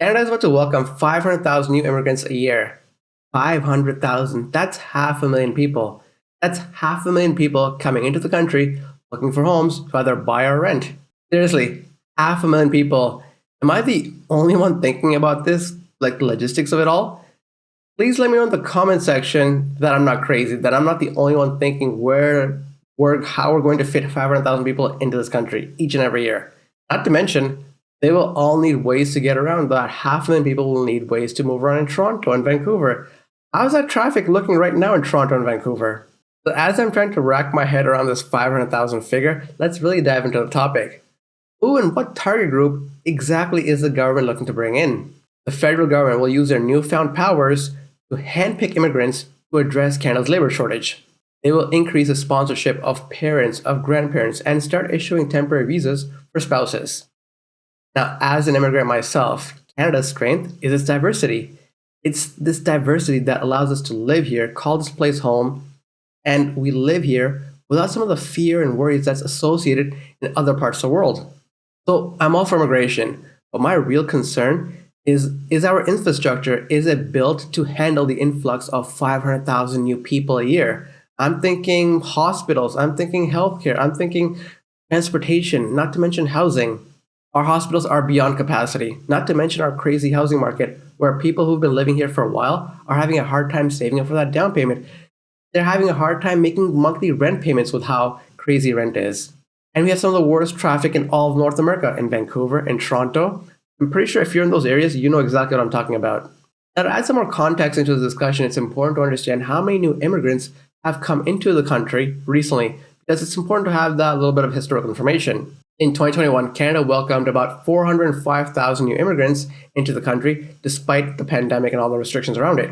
Canada is about to welcome 500,000 new immigrants a year. 500,000. That's 500,000 people. That's 500,000 people coming into the country looking for homes to either buy or rent. Seriously, 500,000 people. Am I the only one thinking about this, like the logistics of it all? Please let me know in the comment section that I'm not crazy, that I'm not the only one thinking how we're going to fit 500,000 people into this country each and every year. Not to mention, they will all need ways to get around. About 500,000 people will need ways to move around in Toronto and Vancouver. How's that traffic looking right now in Toronto and Vancouver? So as I'm trying to rack my head around this 500,000 figure, let's really dive into the topic. Who and what target group exactly is the government looking to bring in? The federal government will use their newfound powers to handpick immigrants to address Canada's labor shortage. They will increase the sponsorship of parents, of grandparents, and start issuing temporary visas for spouses. Now, as an immigrant myself, Canada's strength is its diversity. It's this diversity that allows us to live here, call this place home, and we live here without some of the fear and worries that's associated in other parts of the world. So I'm all for immigration, but my real concern is our infrastructure. Is it built to handle the influx of 500,000 new people a year? I'm thinking hospitals, I'm thinking healthcare, I'm thinking transportation, not to mention housing. Our hospitals are beyond capacity, not to mention our crazy housing market, where people who've been living here for a while are having a hard time saving up for that down payment. They're having a hard time making monthly rent payments with how crazy rent is. And we have some of the worst traffic in all of North America, in Vancouver and Toronto. I'm pretty sure if you're in those areas, you know exactly what I'm talking about. Now, to add some more context into the discussion, it's important to understand how many new immigrants have come into the country recently, because it's important to have that little bit of historical information. In 2021, Canada welcomed about 405,000 new immigrants into the country, despite the pandemic and all the restrictions around it.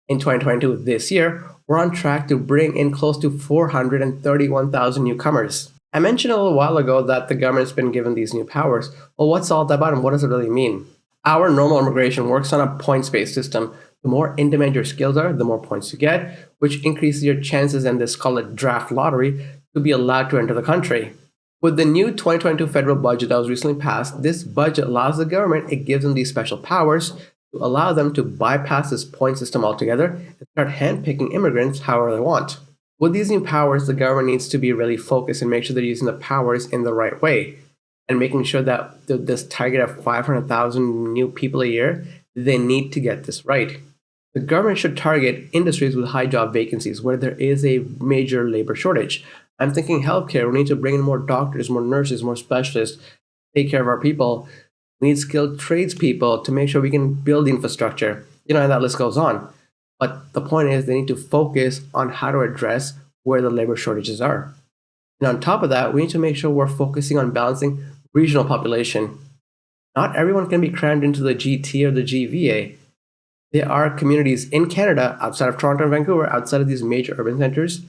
In 2022, this year, we're on track to bring in close to 431,000 newcomers. I mentioned a little while ago that the government's been given these new powers. Well, what's all that about and what does it really mean? Our normal immigration works on a points-based system. The more in demand your skills are, the more points you get, which increases your chances in this called a draft lottery to be allowed to enter the country. With the new 2022 federal budget that was recently passed, this budget allows the government, it gives them these special powers to allow them to bypass this point system altogether and start handpicking immigrants however they want. With these new powers, the government needs to be really focused and make sure they're using the powers in the right way and making sure that this target of 500,000 new people a year, they need to get this right. The government should target industries with high job vacancies where there is a major labor shortage. I'm thinking healthcare. We need to bring in more doctors, more nurses, more specialists, take care of our people. We need skilled tradespeople to make sure we can build the infrastructure. And that list goes on. But the point is they need to focus on how to address where the labor shortages are. And on top of that, we need to make sure we're focusing on balancing regional population. Not everyone can be crammed into the GT or the GVA. There are communities in Canada, outside of Toronto and Vancouver, outside of these major urban centers,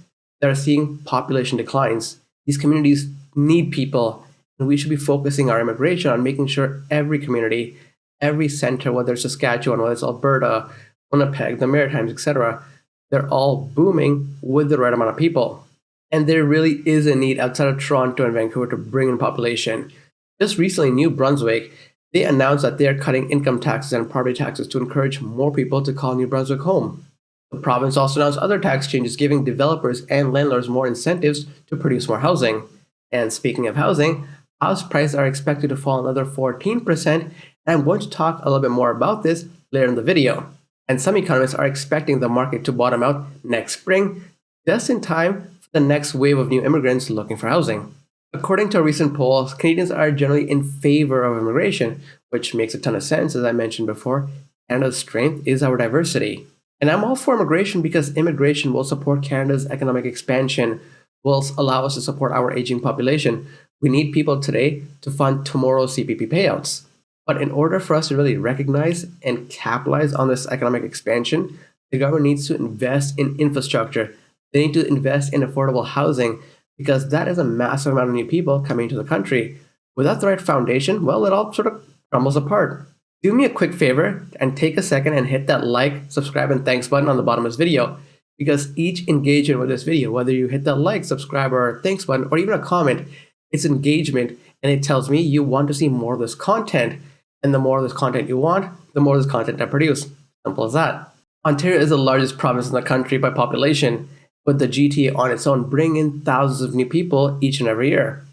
that are seeing population declines. These communities need people, and we should be focusing our immigration on making sure every community, every center, whether it's Saskatchewan, whether it's Alberta, Winnipeg, the Maritimes, etc., they're all booming with the right amount of people. And there really is a need outside of Toronto and Vancouver to bring in population. Just recently, New Brunswick, they announced that they are cutting income taxes and property taxes to encourage more people to call New Brunswick home. The province also announced other tax changes, giving developers and landlords more incentives to produce more housing. And speaking of housing, house prices are expected to fall another 14%, and I'm going to talk a little bit more about this later in the video. And some economists are expecting the market to bottom out next spring, just in time for the next wave of new immigrants looking for housing. According to a recent poll, Canadians are generally in favor of immigration, which makes a ton of sense. As I mentioned before, Canada's strength is our diversity. And I'm all for immigration because immigration will support Canada's economic expansion, will allow us to support our aging population. We need people today to fund tomorrow's CPP payouts. But in order for us to really recognize and capitalize on this economic expansion, the government needs to invest in infrastructure. They need to invest in affordable housing because that is a massive amount of new people coming to the country. Without the right foundation, well, it all sort of crumbles apart. Do me a quick favor and take a second and hit that like, subscribe, and thanks button on the bottom of this video, because each engagement with this video, whether you hit that like, subscribe, or thanks button, or even a comment, it's engagement, and it tells me you want to see more of this content. And the more of this content you want, the more of this content I produce. Simple as that. Ontario is the largest province in the country by population, with the GTA on its own bringing in thousands of new people each and every year.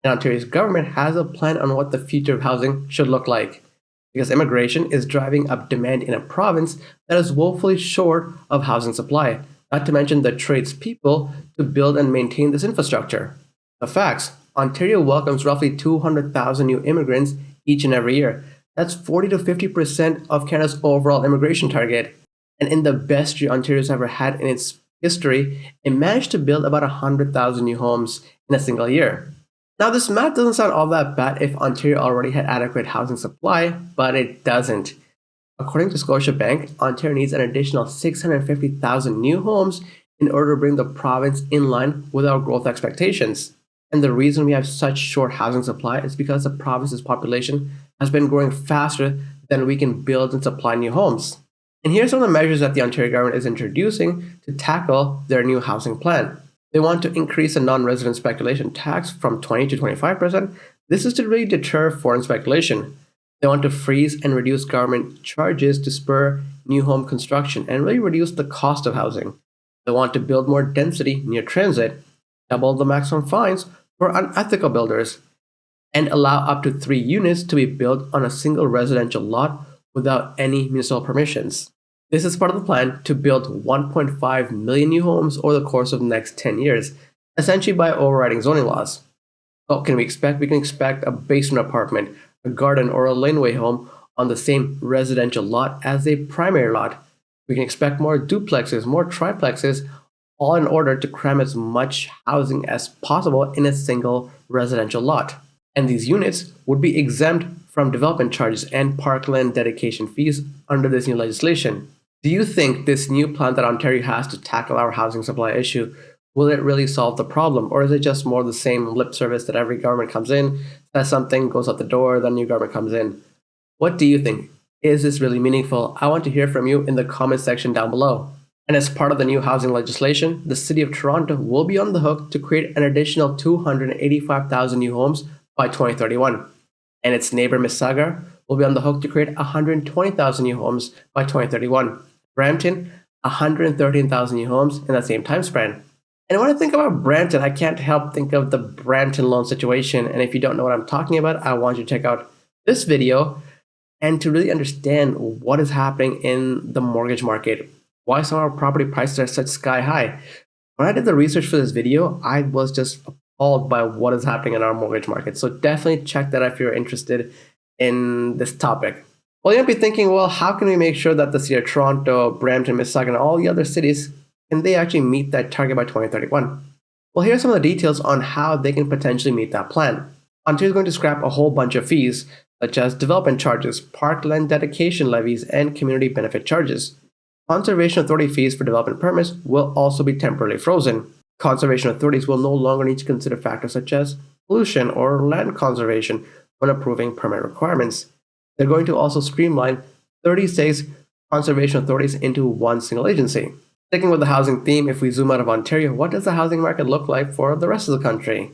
And Ontario's government has a plan on what the future of housing should look like, because immigration is driving up demand in a province that is woefully short of housing supply, not to mention the tradespeople to build and maintain this infrastructure. The facts: Ontario welcomes roughly 200,000 new immigrants each and every year. That's 40 to 50% of Canada's overall immigration target. And in the best year Ontario's ever had in its history, it managed to build about 100,000 new homes in a single year. Now, this math doesn't sound all that bad if Ontario already had adequate housing supply, but it doesn't. According to Scotiabank, Ontario needs an additional 650,000 new homes in order to bring the province in line with our growth expectations. And the reason we have such short housing supply is because the province's population has been growing faster than we can build and supply new homes. And here's some of the measures that the Ontario government is introducing to tackle their new housing plan. They want to increase the non-resident speculation tax from 20 to 25%. This is to really deter foreign speculation. They want to freeze and reduce government charges to spur new home construction and really reduce the cost of housing. They want to build more density near transit, double the maximum fines for unethical builders, and allow up to 3 units to be built on a single residential lot without any municipal permissions. This is part of the plan to build 1.5 million new homes over the course of the next 10 years, essentially by overriding zoning laws. What can we expect? We can expect a basement apartment, a garden, or a laneway home on the same residential lot as a primary lot. We can expect more duplexes, more triplexes, all in order to cram as much housing as possible in a single residential lot. And these units would be exempt from development charges and parkland dedication fees under this new legislation. Do you think this new plan that Ontario has to tackle our housing supply issue, will it really solve the problem? Or is it just more the same lip service that every government comes in, says something, goes out the door, then new government comes in? What do you think? Is this really meaningful? I want to hear from you in the comment section down below. And as part of the new housing legislation, the City of Toronto will be on the hook to create an additional 285,000 new homes by 2031. And its neighbor Mississauga will be on the hook to create 120,000 new homes by 2031. Brampton, 113,000 new homes in that same time span. And when I think about Brampton, I can't help think of the Brampton loan situation. And if you don't know what I'm talking about, I want you to check out this video and to really understand what is happening in the mortgage market, why some of our property prices are such sky high. When I did the research for this video, I was just appalled by what is happening in our mortgage market. So definitely check that if you're interested in this topic. Well, you might be thinking, well, how can we make sure that the city of Toronto, Brampton, Mississauga, and all the other cities, can they actually meet that target by 2031? Well, here are some of the details on how they can potentially meet that plan. Ontario is going to scrap a whole bunch of fees, such as development charges, parkland dedication levies, and community benefit charges. Conservation authority fees for development permits will also be temporarily frozen. Conservation authorities will no longer need to consider factors such as pollution or land conservation when approving permit requirements. They're going to also streamline 36 conservation authorities into one single agency. Sticking with the housing theme, if we zoom out of Ontario, what does the housing market look like for the rest of the country?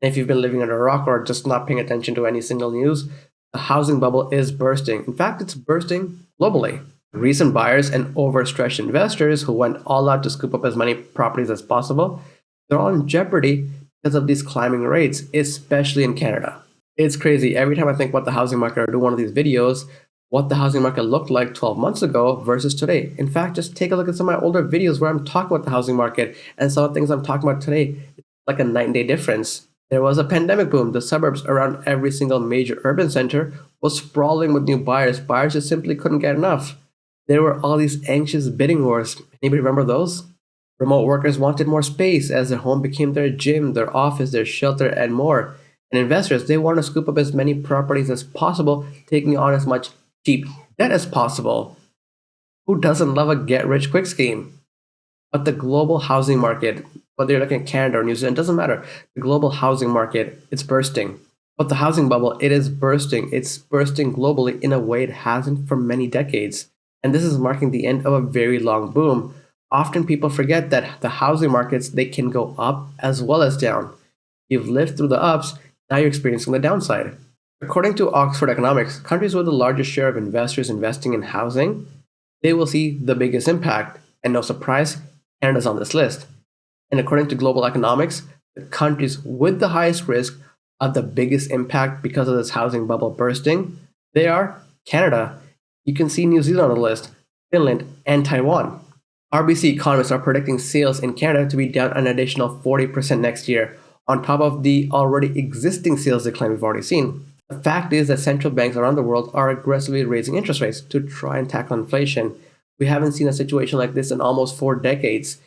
And if you've been living under a rock or just not paying attention to any single news, the housing bubble is bursting. In fact, it's bursting globally. Recent buyers and overstretched investors who went all out to scoop up as many properties as possible, they're all in jeopardy because of these climbing rates, especially in Canada. It's crazy. Every time I think about the housing market or do one of these videos, what the housing market looked like 12 months ago versus today. In fact, just take a look at some of my older videos where I'm talking about the housing market and some of the things I'm talking about today. It's like a night and day difference. There was a pandemic boom. The suburbs around every single major urban center was sprawling with new buyers. Buyers just simply couldn't get enough. There were all these anxious bidding wars. Anybody remember those? Remote workers wanted more space as their home became their gym, their office, their shelter, and more. And investors, they want to scoop up as many properties as possible, taking on as much cheap debt as possible. Who doesn't love a get-rich-quick scheme? But the global housing market, whether you're looking at Canada or New Zealand, doesn't matter. The global housing market, it's bursting. But the housing bubble, it is bursting. It's bursting globally in a way it hasn't for many decades. And this is marking the end of a very long boom. Often people forget that the housing markets, they can go up as well as down. You've lived through the ups, now you're experiencing the downside. According to Oxford Economics, countries with the largest share of investors investing in housing, they will see the biggest impact. And no surprise, Canada's on this list. And according to global economics, the countries with the highest risk of the biggest impact because of this housing bubble bursting, they are Canada. You can see New Zealand on the list, Finland, and Taiwan. RBC economists are predicting sales in Canada to be down an additional 40% next year, on top of the already existing sales decline we've already seen. The fact is that central banks around the world are aggressively raising interest rates to try and tackle inflation. We haven't seen a situation like this in almost 4 decades.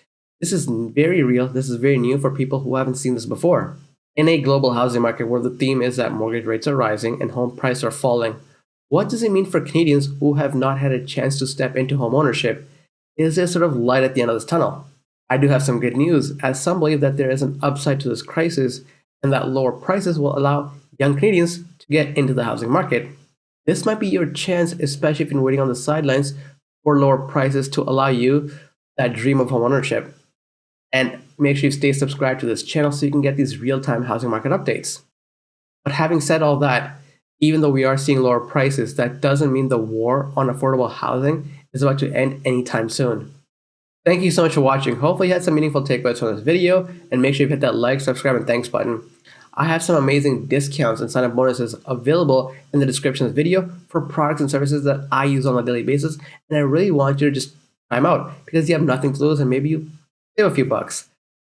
This is very real. This is very new for people who haven't seen this before. In a global housing market where the theme is that mortgage rates are rising and home prices are falling, what does it mean for Canadians who have not had a chance to step into home ownership? Is there sort of light at the end of this tunnel? I do have some good news, as some believe that there is an upside to this crisis and that lower prices will allow young Canadians to get into the housing market. This might be your chance, especially if you're waiting on the sidelines for lower prices to allow you that dream of home ownership. And make sure you stay subscribed to this channel so you can get these real-time housing market updates. But having said all that, even though we are seeing lower prices, that doesn't mean the war on affordable housing is about to end anytime soon. Thank you so much for watching. Hopefully you had some meaningful takeaways from this video, and make sure you hit that like, subscribe, and thanks button. I have some amazing discounts and sign-up bonuses available in the description of this video for products and services that I use on a daily basis, and I really want you to just try them out because you have nothing to lose and maybe you save a few bucks.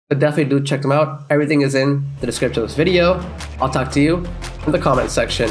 But definitely do check them out. Everything is in the description of this video. I'll talk to you in the comments section.